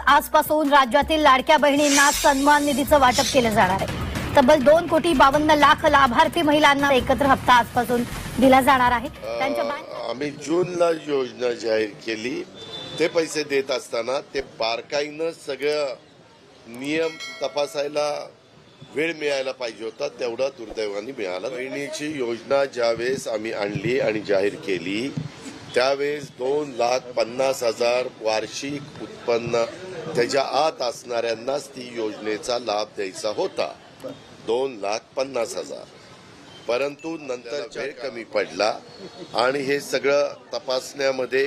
आजपासून राज्यातील लाडक्या बहिणींना सन्मान निधीचं वाटप केलं जाणार आहे। तब्बल 2,52,00,000 लाभार्थी महिलांना एकत्र हप्ता आजपासून दिला जाणार आहे। आम्ही जूनला योजना जाहीर केली, ते पैसे देत असताना ते बारकाईनं सगळं नियम तपासायला वेळ मिळायला पाहिजे होता, तेवढा दुर्दैवाने मिळाला। बहिणीची योजना ज्यावेळेस आम्ही आणली आणि जाहीर केली त्यावेळेस 2,50,000 वार्षिक उत्पन्न त्याच्या आत असणाऱ्यांनाच ती योजनेचा लाभ द्यायचा होता, 2,50,000। परंतु नंतर वेळ कमी पडला आणि हे सगळं तपासण्यामध्ये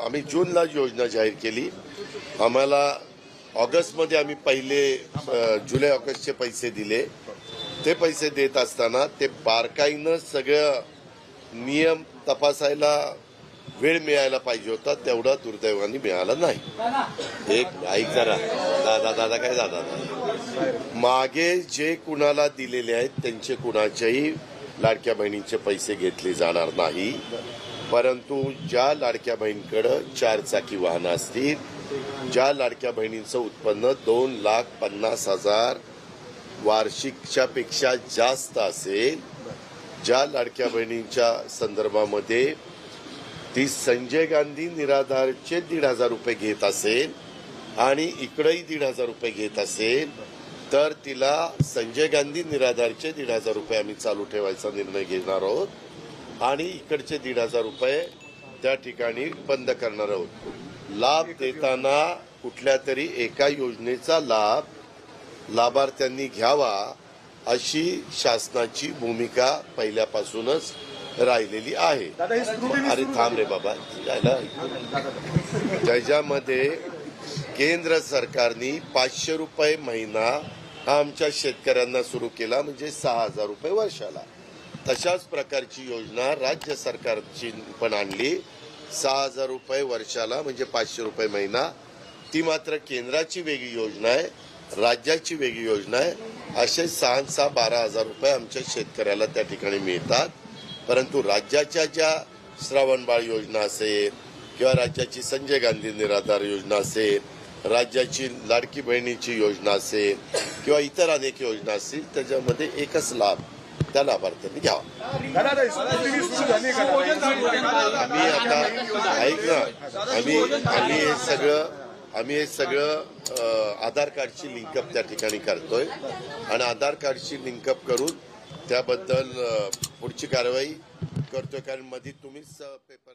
आम्ही जूनला योजना जाहीर केली। आम्हाला ऑगस्टमध्ये आम्ही पहिले जुलै ऑगस्टचे पैसे दिले, ते पैसे देत असताना ते बारकाईनं सगळं नियम तपासायला वेळ मिळायला पाहिजे होता, तेवढा दुर्दैवाने मिळाला नाही। एक ऐक जरा दादा काय दादा मागे जे कुणाला दिलेले आहेत त्यांचे कुणाच्याही लाडक्या बहिणीचे पैसे घेतले जाणार नाही, परंतु ज्या लाडक्या बहिणीकडे 4 चाकी वाहनं असतील, ज्या लाडक्या बहिणींचं उत्पन्न 2,50,000 वार्षिकच्या पेक्षा जास्त असेल, ज्या लाडक्या बहिणींच्या संदर्भामध्ये ती संजय गांधी निराधारचे 1,500 रुपये घेत असेल आणि इकडेही 1,500 रुपये घेत असेल, तर तिला संजय गांधी निराधारचे 1,500 रुपये आम्ही चालू ठेवायचा निर्णय घेणार आहोत आणि इकडचे 1,500 रुपये त्या ठिकाणी बंद करणार आहोत। लाभ देताना कुठल्या तरी एका योजनेचा लाभ लाभार्थ्यांनी घ्यावा अशी शासनाची भूमिका पहिल्यापासूनच राहिलेली आहे। अरे थांब रे बाबा, त्याच्यामध्ये केंद्र सरकारने 500 रुपये महिना हा आमच्या शेतकऱ्यांना सुरू केला, म्हणजे 6,000 रुपये वर्षाला। तशाच प्रकारची योजना राज्य सरकारची पण आणली, 6,000 रुपये वर्षाला म्हणजे 500 रुपये महिना। ती मात्र केंद्राची वेगळी योजना आहे, राज्याची वेगळी योजना आहे। असे 6,6 12,000 रुपये आमच्या शेतकऱ्याला त्या ठिकाणी मिळतात। परंतु राज्याच्या ज्या श्रावणबाळ योजना असेल किंवा राज्याची संजय गांधी निराधार योजना असेल, राज्याची लाडकी बहिणीची योजना असेल किंवा इतर अनेक योजना असतील, त्याच्यामध्ये एकच लाभ त्या लाभार्थ्यांनी घ्यावा। आम्ही आता ऐक ना, आम्ही हे सगळं आधार कार्डची लिंकअप त्या ठिकाणी करतोय आणि आधार कार्डची लिंकअप करून त्याबद्दल पुढची कारवाई करतोय, कारण मध्ये तुम्हीच पेपर